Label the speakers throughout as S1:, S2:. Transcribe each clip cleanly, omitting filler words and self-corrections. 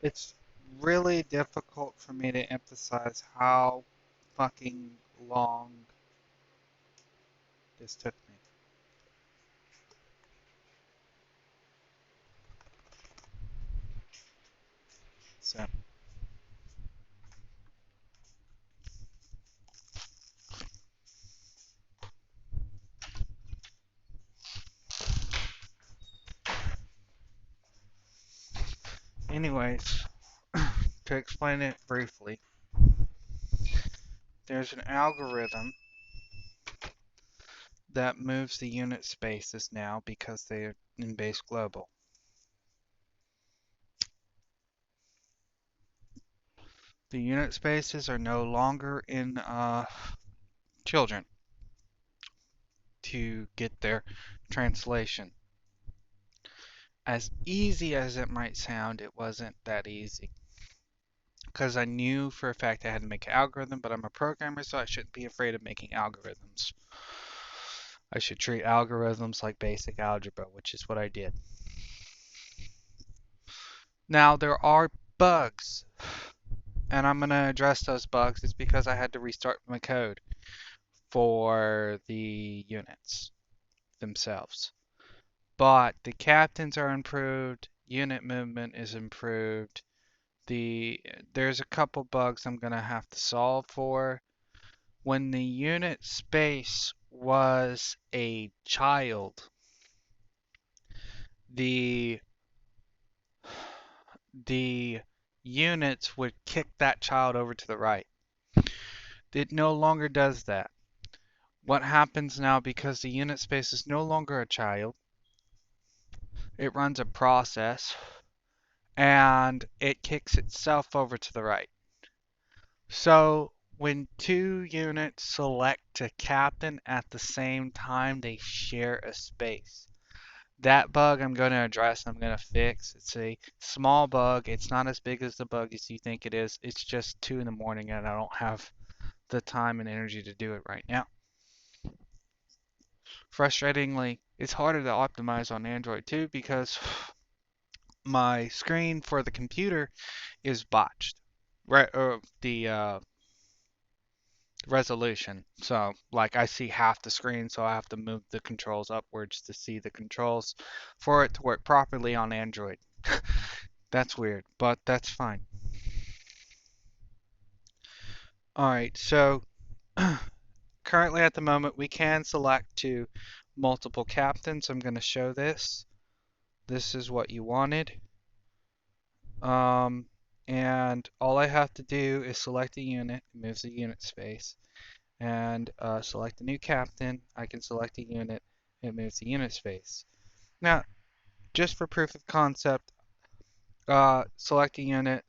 S1: It's really difficult for me to emphasize how fucking long this took me. So, anyways, to explain it briefly, there's an algorithm that moves the unit spaces now because they're in base global. The unit spaces are no longer in children to get their translation. As easy as it might sound, it wasn't that easy. Because I knew for a fact I had to make an algorithm, but I'm a programmer, so I shouldn't be afraid of making algorithms. I should treat algorithms like basic algebra, which is what I did. Now, there are bugs, and I'm going to address those bugs. It's because I had to restart my code for the units themselves. But the captains are improved, unit movement is improved. There's a couple bugs I'm gonna have to solve for. When the unit space was a child, the the units would kick that child over to the right. It no longer does that. What happens now, because the unit space is no longer a child, it runs a process and it kicks itself over to the right. So when two units select a captain at the same time, they share a space. That bug I'm going to address and I'm going to fix. It's a small bug. It's not as big as the bug as you think it is. It's just 2 in the morning and I don't have the time and energy to do it right now. Frustratingly, it's harder to optimize on Android too because my screen for the computer is botched. Right, the resolution. So, like, I see half the screen, so I have to move the controls upwards to see the controls for it to work properly on Android. That's weird, but that's fine. Alright, so currently at the moment we can select to multiple captains. I'm going to show this. This is what you wanted. Um, and all I have to do is select a unit, it moves the unit space, and select a new captain. I can select a unit, it moves the unit space. Now, just for proof of concept, select a unit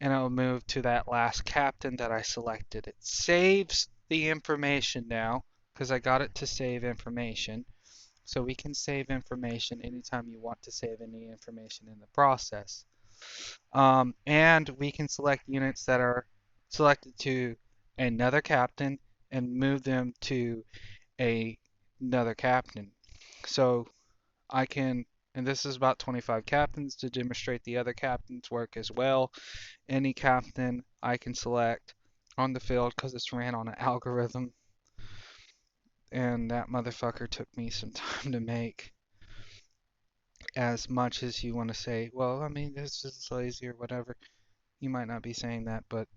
S1: and it'll move to that last captain that I selected. It saves the information now because I got it to save information. So we can save information anytime you want to save any information in the process. And we can select units that are selected to another captain and move them to another captain. So I can, and this is about 25 captains to demonstrate the other captains work as well. Any captain I can select on the field because it's ran on an algorithm, and that motherfucker took me some time to make. As much as you want to say, well, I mean, this is lazy or whatever, you might not be saying that, but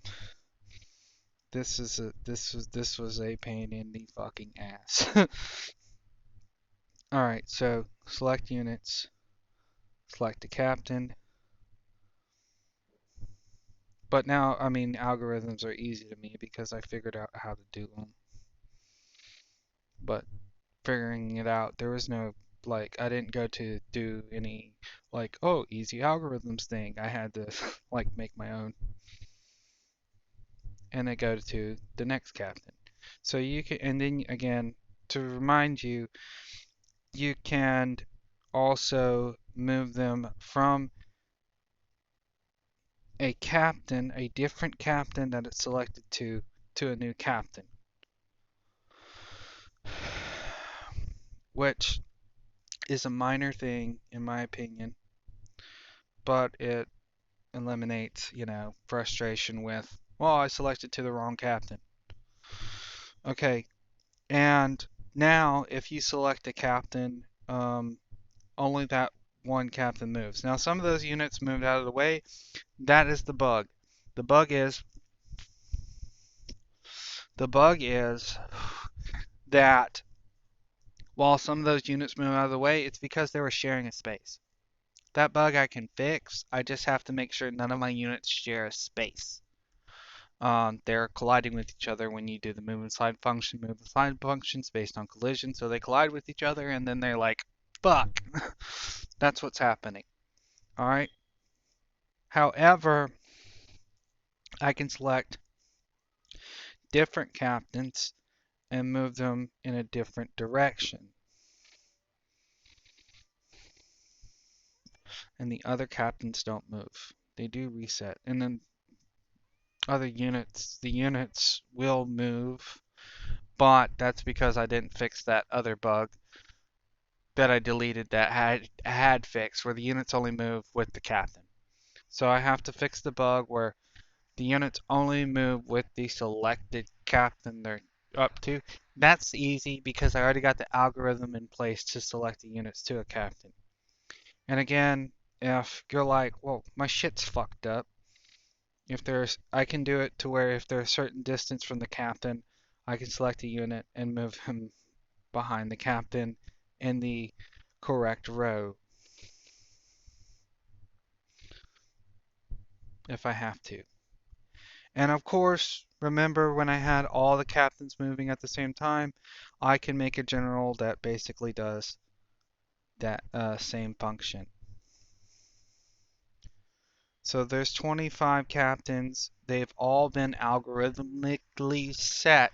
S1: this was a pain in the fucking ass. All right, so select units, select the captain. But now, I mean, algorithms are easy to me because I figured out how to do them. But figuring it out, there was no, like, I didn't go to do any, like, oh, easy algorithms thing. I had to, like, make my own. And then go to the next captain. So you can, and then again, to remind you, you can also move them from a captain, a different captain that it's selected to a new captain. Which is a minor thing in my opinion, but it eliminates, frustration with, well, I selected to the wrong captain. Okay, and now if you select a captain, only that one captain moves. Now some of those units moved out of the way. That is the bug. The bug is the bug is that while some of those units move out of the way, it's because they were sharing a space. That bug I can fix. I just have to make sure none of my units share a space. They're colliding with each other when you do the move and slide function. Move and slide functions based on collision, so they collide with each other, and then they're like, fuck. That's what's happening. All right. However, I can select different captains and move them in a different direction. And the other captains don't move. They do reset. And then the units will move, but that's because I didn't fix that other bug that I deleted that had fixed where the units only move with the captain. So I have to fix the bug where the units only move with the selected captain they're up to. That's easy because I already got the algorithm in place to select the units to a captain. And again, if you're like, well, my shit's fucked up, I can do it to where if there's a certain distance from the captain, I can select a unit and move him behind the captain in the correct row if I have to. And of course, remember when I had all the captains moving at the same time, I can make a general that basically does that same function. So there's 25 captains. They've all been algorithmically set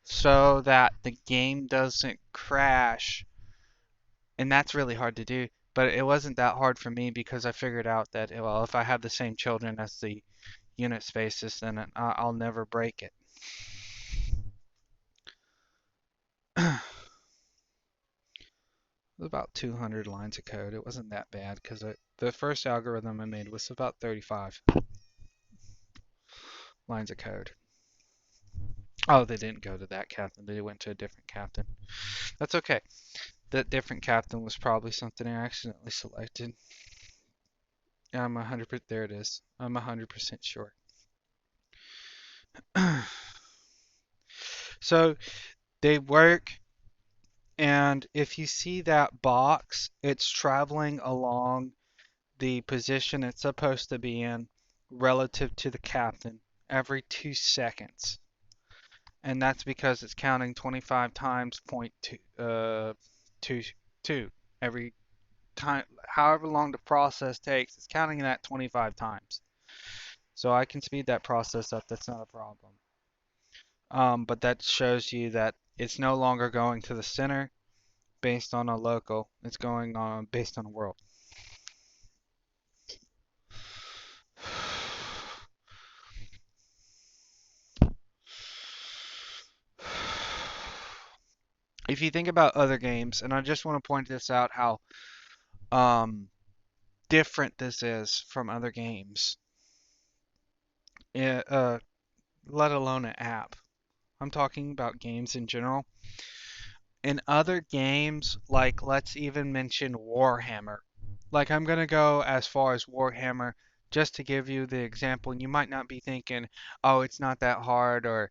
S1: so that the game doesn't crash. And that's really hard to do, but it wasn't that hard for me because I figured out that, well, if I have the same children as the unit spaces, then I'll never break it. It was about 200 lines of code. It wasn't that bad because the first algorithm I made was about 35 lines of code. Oh, they didn't go to that captain. They went to a different captain. That's okay. That different captain was probably something I accidentally selected. I'm 100%. There it is. I'm 100% sure. So they work, and if you see that box, it's traveling along the position it's supposed to be in relative to the captain every 2 seconds. And that's because it's counting 25 times 0.22 every time, however long the process takes, it's counting that 25 times. So I can speed that process up, that's not a problem. But that shows you that it's no longer going to the center based on a local, it's going on based on a world. If you think about other games, and I just want to point this out how um, different this is from other games, let alone an app. I'm talking about games in general. In other games, like let's even mention Warhammer. Like I'm gonna go as far as Warhammer just to give you the example. And you might not be thinking, oh, it's not that hard or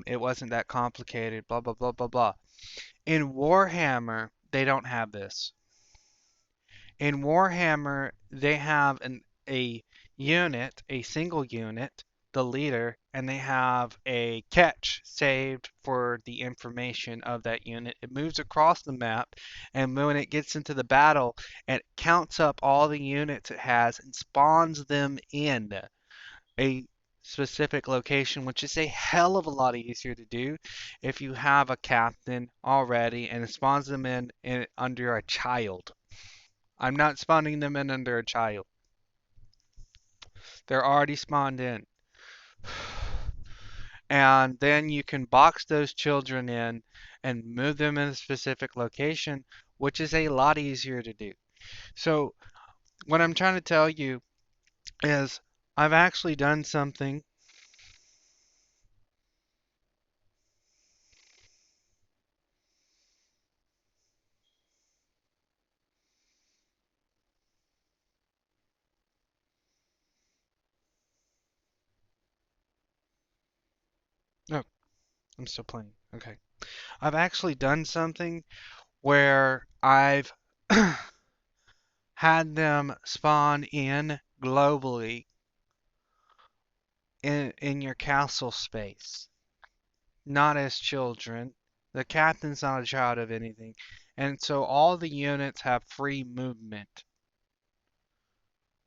S1: it wasn't that complicated, blah blah blah blah blah. In Warhammer, they don't have this. In Warhammer, they have a unit, a single unit, the leader, and they have a catch saved for the information of that unit. It moves across the map, and when it gets into the battle, it counts up all the units it has and spawns them in a specific location, which is a hell of a lot easier to do if you have a captain already and it spawns them in under a child. I'm not spawning them in under a child. They're already spawned in. And then you can box those children in and move them in a specific location, which is a lot easier to do. So, what I'm trying to tell you is I've actually done something. Oh, I'm still playing. Okay. I've actually done something where I've had them spawn in globally in your castle space, not as children. The captain's not a child of anything. And so all the units have free movement.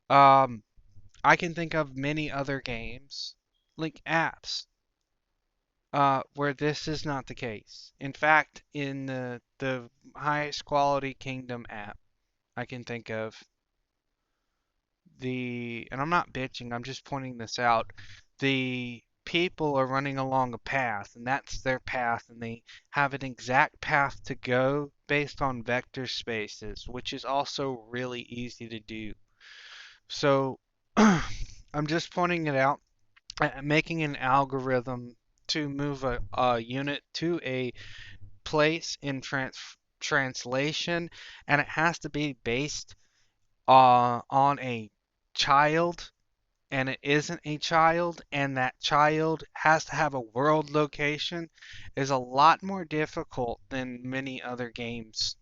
S1: Um, I can think of many other games, like apps, where this is not the case. In fact, in the highest quality Kingdom app I can think of, and I'm not bitching, I'm just pointing this out. The people are running along a path, and that's their path, and they have an exact path to go based on vector spaces, which is also really easy to do. So I'm just pointing it out, making an algorithm to move a unit to a place in translation, and it has to be based on a child, and it isn't a child, and that child has to have a world location, is a lot more difficult than many other games.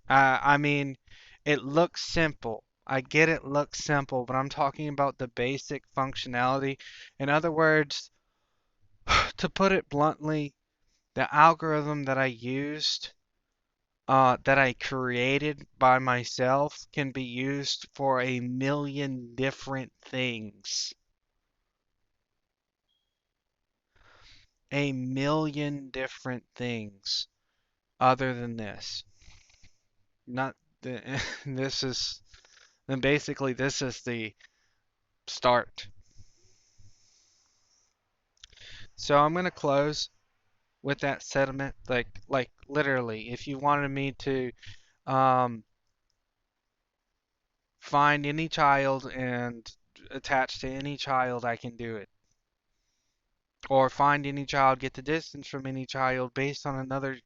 S1: I mean, it looks simple. I get it looks simple, but I'm talking about the basic functionality. In other words, to put it bluntly, the algorithm that I used, that I created by myself, can be used for a million different things. A million different things other than this. Not the, this is, then basically this is the start. So I'm gonna close with that sentiment, like literally, if you wanted me to um, find any child and attach to any child, I can do it. Or find any child, get the distance from any child based on another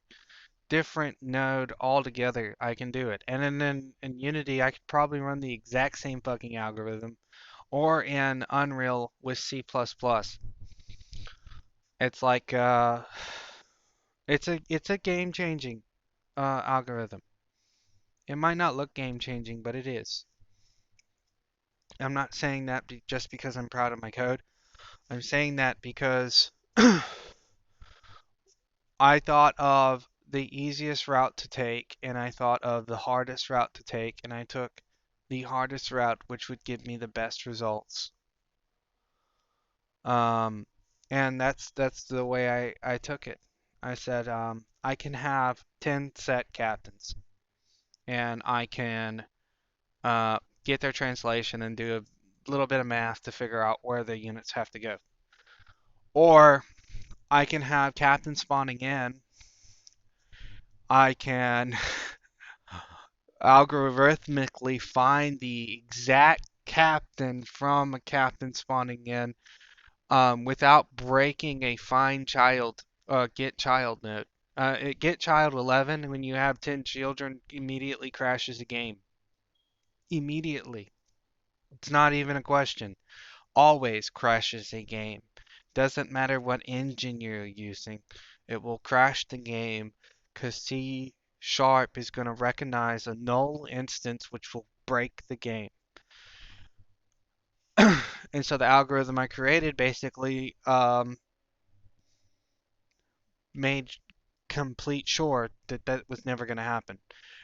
S1: different node altogether, I can do it. And then in Unity, I could probably run the exact same fucking algorithm. Or in Unreal with C++. It's like it's a game-changing algorithm. It might not look game-changing, but it is. I'm not saying that just because I'm proud of my code. I'm saying that because I thought of the easiest route to take, and I thought of the hardest route to take, and I took the hardest route, which would give me the best results. Um, and that's the way I took it. I said, I can have 10 set captains, and I can get their translation and do a little bit of math to figure out where the units have to go. Or I can have captains spawning in. I can algorithmically find the exact captain from a captain spawning in, without breaking a find child, get child node. Get child 11, when you have 10 children, immediately crashes the game. Immediately. It's not even a question. Always crashes a game. Doesn't matter what engine you're using, it will crash the game because C sharp is going to recognize a null instance which will break the game. And so the algorithm I created basically made complete sure that that was never going to happen.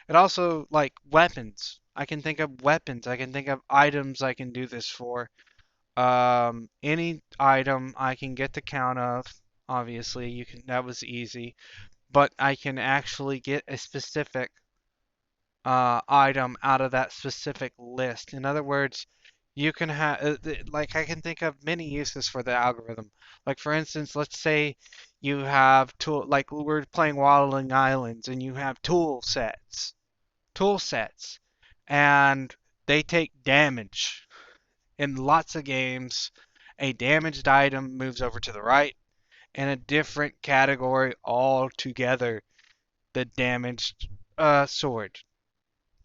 S1: It also, like weapons. I can think of weapons. I can think of items I can do this for. Any item I can get the count of. Obviously, you can. That was easy. But I can actually get a specific item out of that specific list. In other words, you can have, like, I can think of many uses for the algorithm. Like, for instance, let's say you have tool, like we're playing Waddling Islands, and you have tool sets, and they take damage. In lots of games, a damaged item moves over to the right in a different category altogether. The damaged sword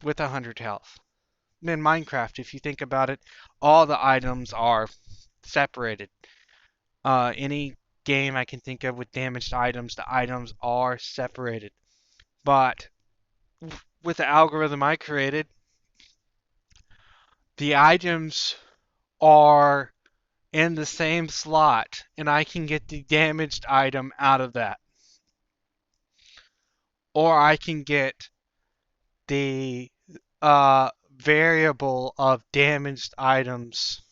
S1: with 100 health. In Minecraft, if you think about it, all the items are separated. Any game I can think of with damaged items, the items are separated. But with the algorithm I created, the items are in the same slot, and I can get the damaged item out of that. Or I can get the variable of damaged items,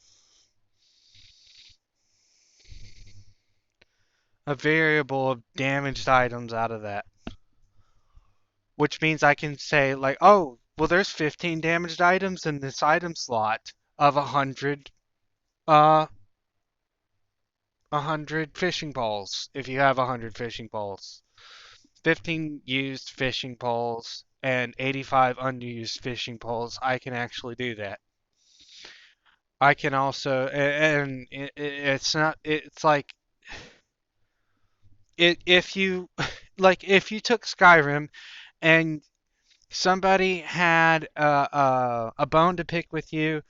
S1: a variable of damaged items out of that. Which means I can say, like, oh, well, there's 15 damaged items in this item slot of 100, 100 fishing poles, if you have 100 fishing poles. 15 used fishing poles and 85 unused fishing poles. I can actually do that. I can also, and it's not, it's like, if you, like, if you took Skyrim and somebody had a bone to pick with you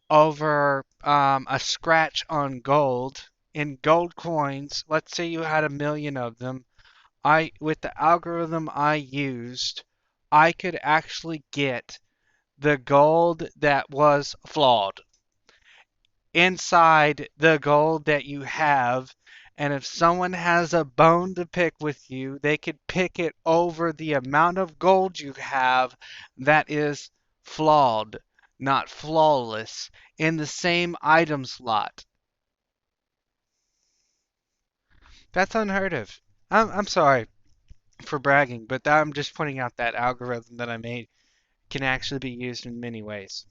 S1: over a scratch on gold in gold coins. Let's say you had 1,000,000 of them. With the algorithm I used, I could actually get the gold that was flawed inside the gold that you have. And if someone has a bone to pick with you, they could pick it over the amount of gold you have that is flawed, not flawless, in the same item slot. That's unheard of. I'm sorry for bragging, but I'm just pointing out that algorithm that I made can actually be used in many ways.